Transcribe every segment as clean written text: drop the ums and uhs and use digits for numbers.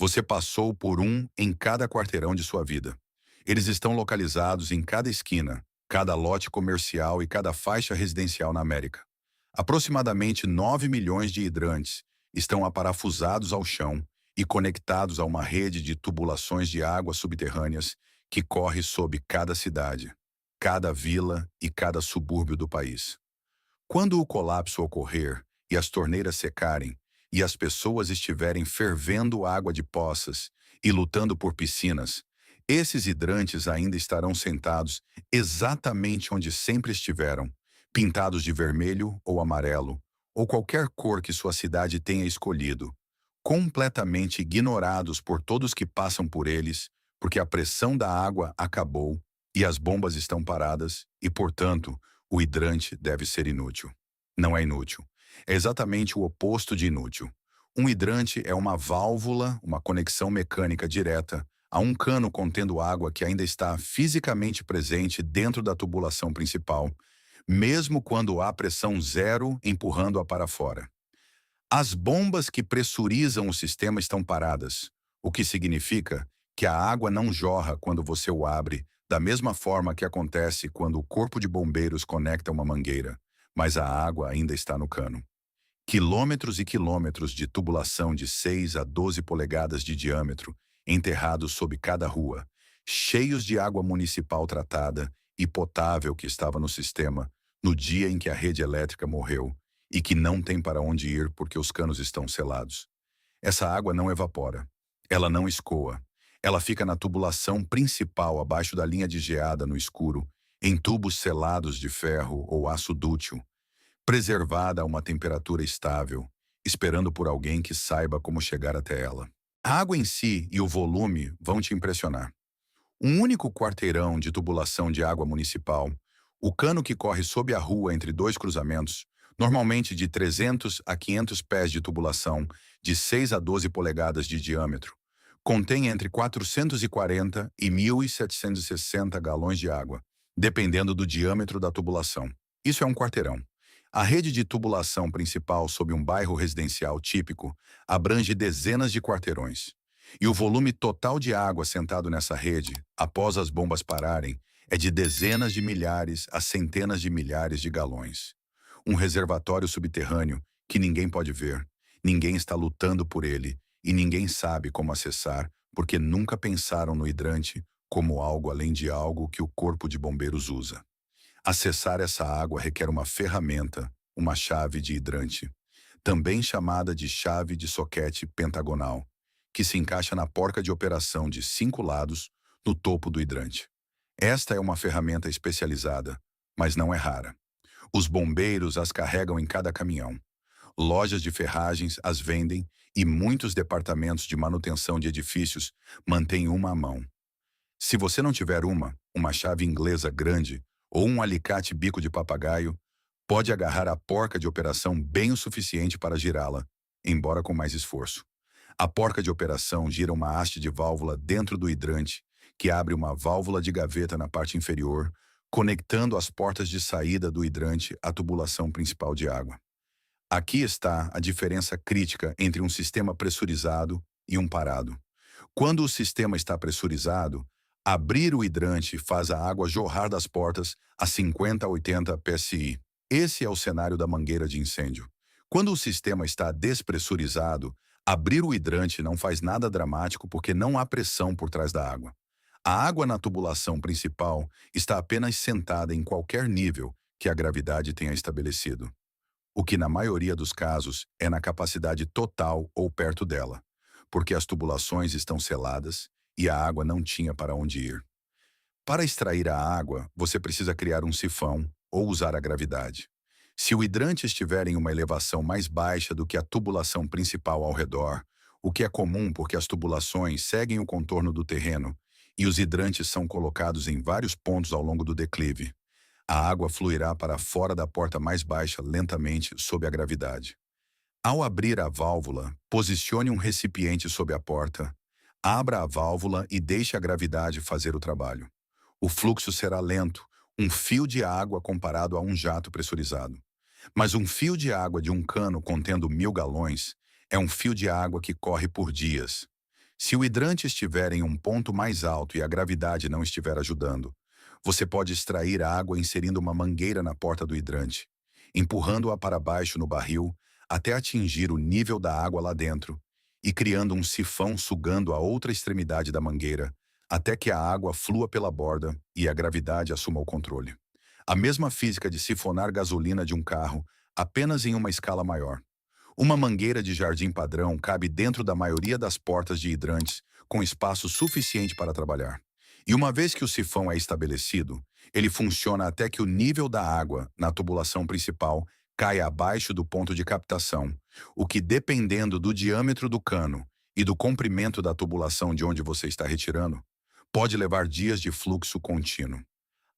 Você passou por um em cada quarteirão de sua vida. Eles estão localizados em cada esquina, cada lote comercial e cada faixa residencial na América. Aproximadamente 9 milhões de hidrantes estão aparafusados ao chão e conectados a uma rede de tubulações de águas subterrâneas que corre sob cada cidade, cada vila e cada subúrbio do país. Quando o colapso ocorrer e as torneiras secarem, e as pessoas estiverem fervendo água de poças e lutando por piscinas, esses hidrantes ainda estarão sentados exatamente onde sempre estiveram, pintados de vermelho ou amarelo, ou qualquer cor que sua cidade tenha escolhido, completamente ignorados por todos que passam por eles, porque a pressão da água acabou e as bombas estão paradas e, portanto, o hidrante deve ser inútil. Não é inútil. É exatamente o oposto de inútil. Um hidrante é uma válvula, uma conexão mecânica direta a um cano contendo água que ainda está fisicamente presente dentro da tubulação principal, mesmo quando há pressão zero empurrando-a para fora. As bombas que pressurizam o sistema estão paradas, o que significa que a água não jorra quando você o abre, da mesma forma que acontece quando o corpo de bombeiros conecta uma mangueira, mas a água ainda está no cano. Quilômetros e quilômetros de tubulação de 6 a 12 polegadas de diâmetro, enterrados sob cada rua, cheios de água municipal tratada e potável que estava no sistema no dia em que a rede elétrica morreu e que não tem para onde ir porque os canos estão selados. Essa água não evapora, ela não escoa, ela fica na tubulação principal abaixo da linha de geada no escuro, em tubos selados de ferro ou aço dútil, preservada a uma temperatura estável, esperando por alguém que saiba como chegar até ela. A água em si e o volume vão te impressionar. Um único quarteirão de tubulação de água municipal, o cano que corre sob a rua entre dois cruzamentos, normalmente de 300 a 500 pés de tubulação, de 6 a 12 polegadas de diâmetro, contém entre 440 e 1.760 galões de água, dependendo do diâmetro da tubulação. Isso é um quarteirão. A rede de tubulação principal sob um bairro residencial típico abrange dezenas de quarteirões. E o volume total de água sentado nessa rede, após as bombas pararem, é de dezenas de milhares a centenas de milhares de galões. Um reservatório subterrâneo que ninguém pode ver, ninguém está lutando por ele e ninguém sabe como acessar porque nunca pensaram no hidrante como algo além de algo que o corpo de bombeiros usa. Acessar essa água requer uma ferramenta, uma chave de hidrante, também chamada de chave de soquete pentagonal, que se encaixa na porca de operação de 5 lados no topo do hidrante. Esta é uma ferramenta especializada, mas não é rara. Os bombeiros as carregam em cada caminhão. Lojas de ferragens as vendem e muitos departamentos de manutenção de edifícios mantêm uma à mão. Se você não tiver uma chave inglesa grande ou um alicate bico de papagaio, pode agarrar a porca de operação bem o suficiente para girá-la, embora com mais esforço. A porca de operação gira uma haste de válvula dentro do hidrante, que abre uma válvula de gaveta na parte inferior, conectando as portas de saída do hidrante à tubulação principal de água. Aqui está a diferença crítica entre um sistema pressurizado e um parado. Quando o sistema está pressurizado, abrir o hidrante faz a água jorrar das portas a 50 a 80 psi. Esse é o cenário da mangueira de incêndio. Quando o sistema está despressurizado, abrir o hidrante não faz nada dramático porque não há pressão por trás da água. A água na tubulação principal está apenas sentada em qualquer nível que a gravidade tenha estabelecido, o que na maioria dos casos é na capacidade total ou perto dela, porque as tubulações estão seladas e a água não tinha para onde ir. Para extrair a água, você precisa criar um sifão ou usar a gravidade. Se o hidrante estiver em uma elevação mais baixa do que a tubulação principal ao redor, o que é comum porque as tubulações seguem o contorno do terreno e os hidrantes são colocados em vários pontos ao longo do declive, a água fluirá para fora da porta mais baixa lentamente sob a gravidade. Ao abrir a válvula, posicione um recipiente sob a porta, abra a válvula e deixe a gravidade fazer o trabalho. O fluxo será lento, um fio de água comparado a um jato pressurizado. Mas um fio de água de um cano contendo 1.000 galões é um fio de água que corre por dias. Se o hidrante estiver em um ponto mais alto e a gravidade não estiver ajudando, você pode extrair a água inserindo uma mangueira na porta do hidrante, empurrando-a para baixo no barril até atingir o nível da água lá dentro e criando um sifão sugando a outra extremidade da mangueira até que a água flua pela borda e a gravidade assuma o controle. A mesma física de sifonar gasolina de um carro, apenas em uma escala maior. Uma mangueira de jardim padrão cabe dentro da maioria das portas de hidrantes, com espaço suficiente para trabalhar. E uma vez que o sifão é estabelecido, ele funciona até que o nível da água na tubulação principal caia abaixo do ponto de captação, o que, dependendo do diâmetro do cano e do comprimento da tubulação de onde você está retirando, pode levar dias de fluxo contínuo.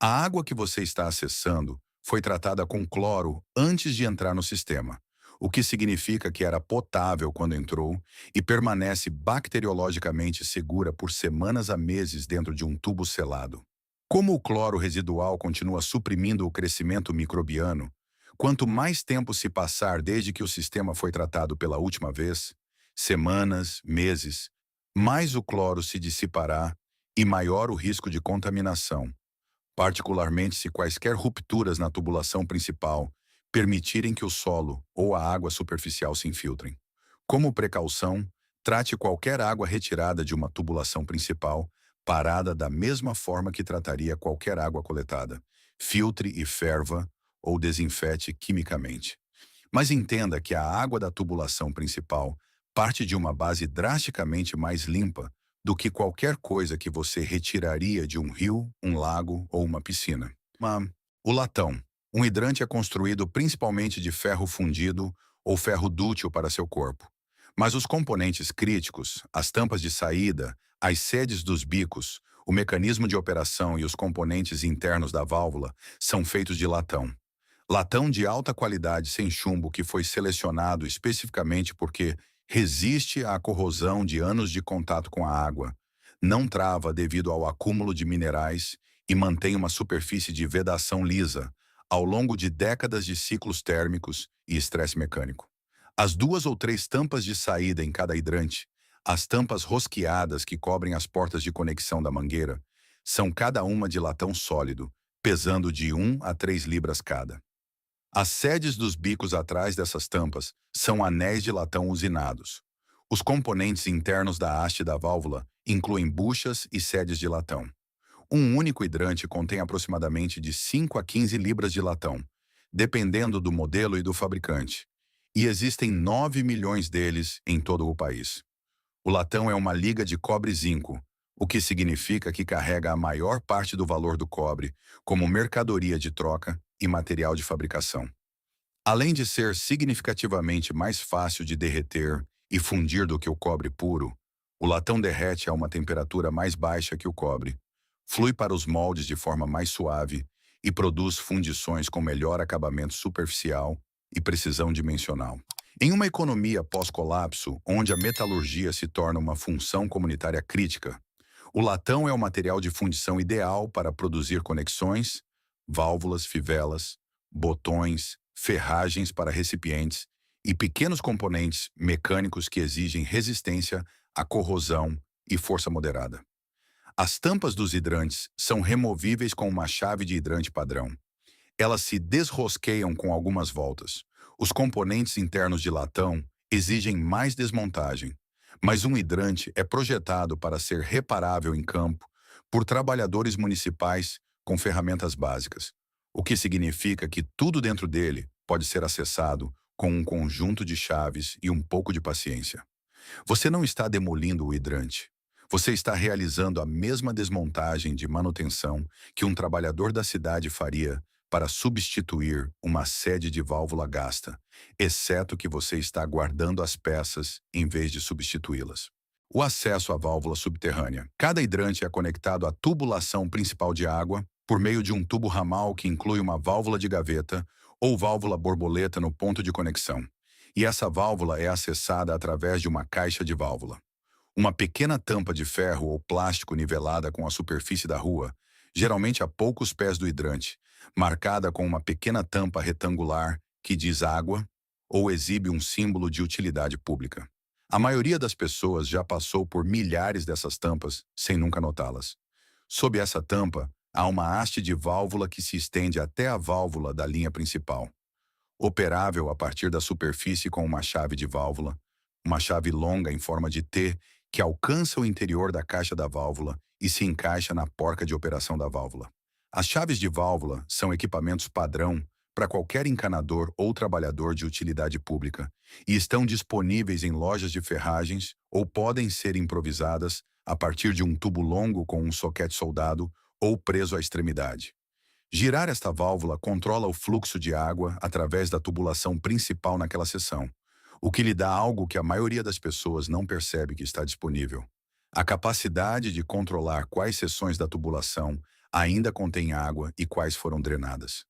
A água que você está acessando foi tratada com cloro antes de entrar no sistema, o que significa que era potável quando entrou e permanece bacteriologicamente segura por semanas a meses dentro de um tubo selado. Como o cloro residual continua suprimindo o crescimento microbiano, quanto mais tempo se passar desde que o sistema foi tratado pela última vez, semanas, meses, mais o cloro se dissipará e maior o risco de contaminação, particularmente se quaisquer rupturas na tubulação principal permitirem que o solo ou a água superficial se infiltrem. Como precaução, trate qualquer água retirada de uma tubulação principal parada da mesma forma que trataria qualquer água coletada. Filtre e ferva ou desinfete quimicamente. Mas entenda que a água da tubulação principal parte de uma base drasticamente mais limpa do que qualquer coisa que você retiraria de um rio, um lago ou uma piscina. O latão. Um hidrante é construído principalmente de ferro fundido ou ferro dútil para seu corpo. Mas os componentes críticos, as tampas de saída, as sedes dos bicos, o mecanismo de operação e os componentes internos da válvula são feitos de latão. Latão de alta qualidade sem chumbo que foi selecionado especificamente porque resiste à corrosão de anos de contato com a água, não trava devido ao acúmulo de minerais e mantém uma superfície de vedação lisa ao longo de décadas de ciclos térmicos e estresse mecânico. As 2 ou 3 tampas de saída em cada hidrante, as tampas rosqueadas que cobrem as portas de conexão da mangueira, são cada uma de latão sólido, pesando de 1 a 3 libras cada. As sedes dos bicos atrás dessas tampas são anéis de latão usinados. Os componentes internos da haste da válvula incluem buchas e sedes de latão. Um único hidrante contém aproximadamente de 5 a 15 libras de latão, dependendo do modelo e do fabricante. E existem 9 milhões deles em todo o país. O latão é uma liga de cobre-zinco, o que significa que carrega a maior parte do valor do cobre como mercadoria de troca e material de fabricação. Além de ser significativamente mais fácil de derreter e fundir do que o cobre puro, o latão derrete a uma temperatura mais baixa que o cobre, flui para os moldes de forma mais suave e produz fundições com melhor acabamento superficial e precisão dimensional. Em uma economia pós-colapso, onde a metalurgia se torna uma função comunitária crítica, o latão é o material de fundição ideal para produzir conexões, válvulas, fivelas, botões, ferragens para recipientes e pequenos componentes mecânicos que exigem resistência à corrosão e força moderada. As tampas dos hidrantes são removíveis com uma chave de hidrante padrão. Elas se desrosqueiam com algumas voltas. Os componentes internos de latão exigem mais desmontagem, mas um hidrante é projetado para ser reparável em campo por trabalhadores municipais com ferramentas básicas, o que significa que tudo dentro dele pode ser acessado com um conjunto de chaves e um pouco de paciência. Você não está demolindo o hidrante. Você está realizando a mesma desmontagem de manutenção que um trabalhador da cidade faria para substituir uma sede de válvula gasta, exceto que você está guardando as peças em vez de substituí-las. O acesso à válvula subterrânea. Cada hidrante é conectado à tubulação principal de água por meio de um tubo ramal que inclui uma válvula de gaveta ou válvula borboleta no ponto de conexão. E essa válvula é acessada através de uma caixa de válvula. Uma pequena tampa de ferro ou plástico nivelada com a superfície da rua, geralmente a poucos pés do hidrante, marcada com uma pequena tampa retangular que diz água ou exibe um símbolo de utilidade pública. A maioria das pessoas já passou por milhares dessas tampas sem nunca notá-las. Sob essa tampa, há uma haste de válvula que se estende até a válvula da linha principal, operável a partir da superfície com uma chave de válvula, uma chave longa em forma de T que alcança o interior da caixa da válvula e se encaixa na porca de operação da válvula. As chaves de válvula são equipamentos padrão para qualquer encanador ou trabalhador de utilidade pública e estão disponíveis em lojas de ferragens ou podem ser improvisadas a partir de um tubo longo com um soquete soldado ou preso à extremidade. Girar esta válvula controla o fluxo de água através da tubulação principal naquela seção, o que lhe dá algo que a maioria das pessoas não percebe que está disponível: a capacidade de controlar quais seções da tubulação ainda contêm água e quais foram drenadas.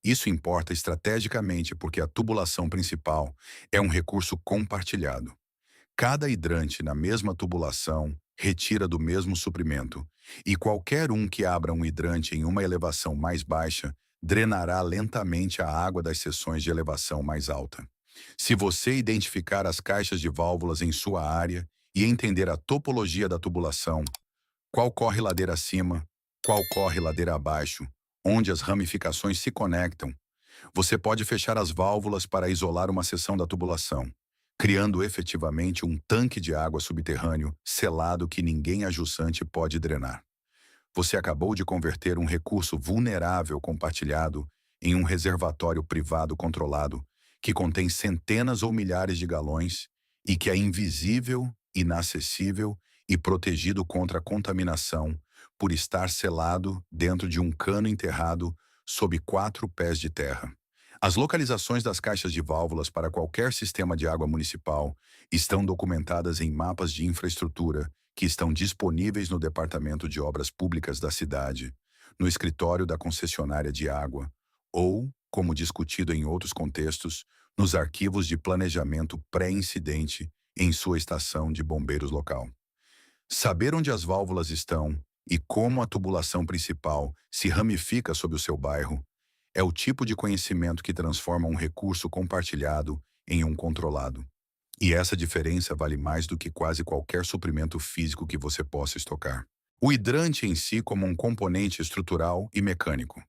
Isso importa estrategicamente porque a tubulação principal é um recurso compartilhado. Cada hidrante na mesma tubulação retira do mesmo suprimento, e qualquer um que abra um hidrante em uma elevação mais baixa drenará lentamente a água das seções de elevação mais alta. Se você identificar as caixas de válvulas em sua área e entender a topologia da tubulação, qual corre ladeira acima, qual corre ladeira abaixo, onde as ramificações se conectam, você pode fechar as válvulas para isolar uma seção da tubulação, criando efetivamente um tanque de água subterrâneo selado que ninguém ajussante pode drenar. Você acabou de converter um recurso vulnerável compartilhado em um reservatório privado controlado que contém centenas ou milhares de galões e que é invisível, inacessível e protegido contra a contaminação por estar selado dentro de um cano enterrado sob 4 pés de terra. As localizações das caixas de válvulas para qualquer sistema de água municipal estão documentadas em mapas de infraestrutura que estão disponíveis no Departamento de Obras Públicas da cidade, no escritório da concessionária de água ou, como discutido em outros contextos, nos arquivos de planejamento pré-incidente em sua estação de bombeiros local. Saber onde as válvulas estão e como a tubulação principal se ramifica sobre o seu bairro é o tipo de conhecimento que transforma um recurso compartilhado em um controlado. E essa diferença vale mais do que quase qualquer suprimento físico que você possa estocar. O hidrante em si como um componente estrutural e mecânico.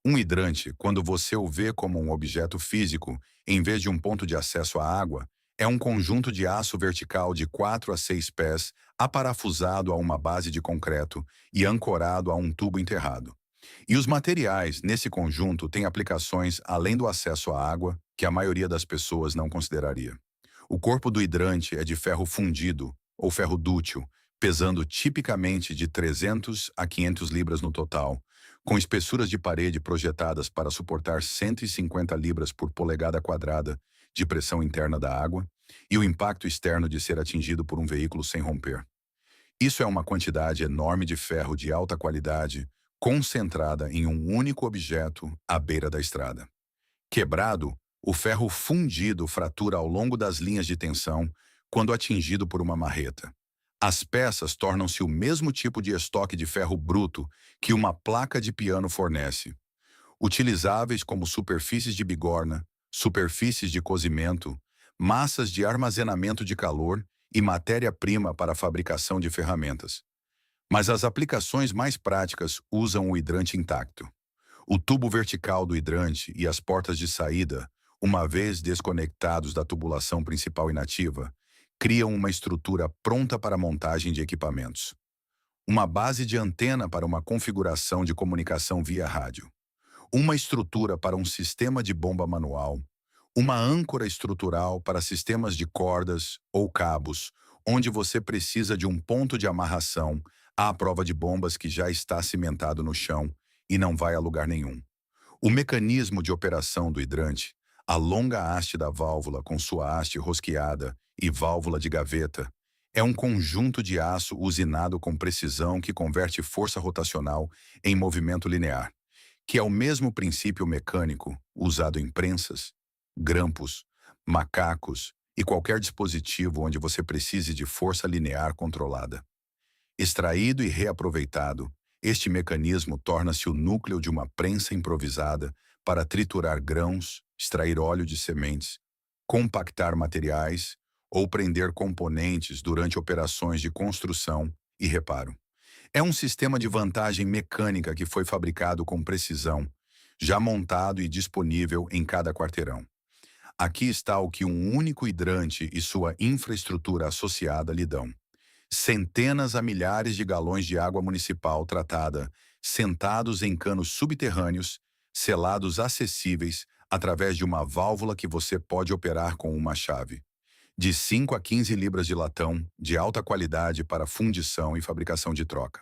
Um hidrante, quando você o vê como um objeto físico, em vez de um ponto de acesso à água, é um conjunto de aço vertical de 4 a 6 pés, aparafusado a uma base de concreto e ancorado a um tubo enterrado. E os materiais nesse conjunto têm aplicações além do acesso à água, que a maioria das pessoas não consideraria. O corpo do hidrante é de ferro fundido, ou ferro dútil, pesando tipicamente de 300 a 500 libras no total, com espessuras de parede projetadas para suportar 150 libras por polegada quadrada de pressão interna da água e o impacto externo de ser atingido por um veículo sem romper. Isso é uma quantidade enorme de ferro de alta qualidade, concentrada em um único objeto à beira da estrada. Quebrado, o ferro fundido fratura ao longo das linhas de tensão quando atingido por uma marreta. As peças tornam-se o mesmo tipo de estoque de ferro bruto que uma placa de piano fornece, utilizáveis como superfícies de bigorna, superfícies de cozimento, massas de armazenamento de calor e matéria-prima para a fabricação de ferramentas. Mas as aplicações mais práticas usam o hidrante intacto. O tubo vertical do hidrante e as portas de saída, uma vez desconectados da tubulação principal inativa, criam uma estrutura pronta para a montagem de equipamentos. Uma base de antena para uma configuração de comunicação via rádio. Uma estrutura para um sistema de bomba manual. Uma âncora estrutural para sistemas de cordas ou cabos, onde você precisa de um ponto de amarração à prova de bombas que já está cimentado no chão e não vai a lugar nenhum. O mecanismo de operação do hidrante, a longa haste da válvula com sua haste rosqueada e válvula de gaveta, é um conjunto de aço usinado com precisão que converte força rotacional em movimento linear, que é o mesmo princípio mecânico usado em prensas, grampos, macacos e qualquer dispositivo onde você precise de força linear controlada. Extraído e reaproveitado, este mecanismo torna-se o núcleo de uma prensa improvisada para triturar grãos, extrair óleo de sementes, compactar materiais ou prender componentes durante operações de construção e reparo. É um sistema de vantagem mecânica que foi fabricado com precisão, já montado e disponível em cada quarteirão. Aqui está o que um único hidrante e sua infraestrutura associada lhe dão: centenas a milhares de galões de água municipal tratada, sentados em canos subterrâneos, selados acessíveis através de uma válvula que você pode operar com uma chave. De 5 a 15 libras de latão, de alta qualidade para fundição e fabricação de troca.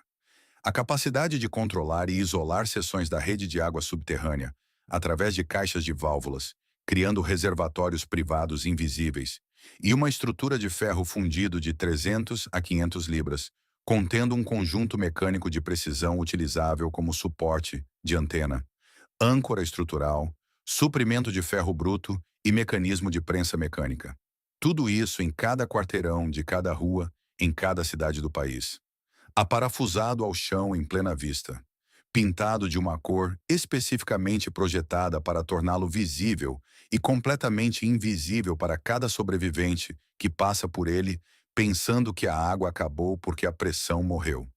A capacidade de controlar e isolar seções da rede de água subterrânea, através de caixas de válvulas, criando reservatórios privados invisíveis, e uma estrutura de ferro fundido de 300 a 500 libras, contendo um conjunto mecânico de precisão utilizável como suporte de antena, âncora estrutural, suprimento de ferro bruto e mecanismo de prensa mecânica. Tudo isso em cada quarteirão de cada rua, em cada cidade do país. Aparafusado ao chão em plena vista, pintado de uma cor especificamente projetada para torná-lo visível e completamente invisível para cada sobrevivente que passa por ele, pensando que a água acabou porque a pressão morreu.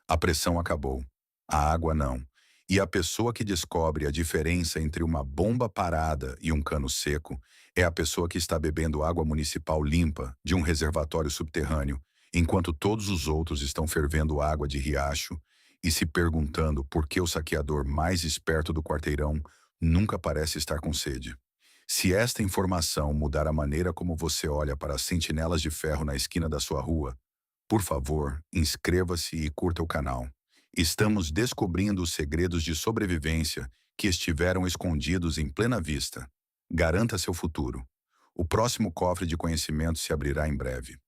A pressão acabou, a água não. E a pessoa que descobre a diferença entre uma bomba parada e um cano seco é a pessoa que está bebendo água municipal limpa de um reservatório subterrâneo, enquanto todos os outros estão fervendo água de riacho e se perguntando por que o saqueador mais esperto do quarteirão nunca parece estar com sede. Se esta informação mudar a maneira como você olha para as sentinelas de ferro na esquina da sua rua, por favor, inscreva-se e curta o canal. Estamos descobrindo os segredos de sobrevivência que estiveram escondidos em plena vista. Garanta seu futuro. O próximo cofre de conhecimento se abrirá em breve.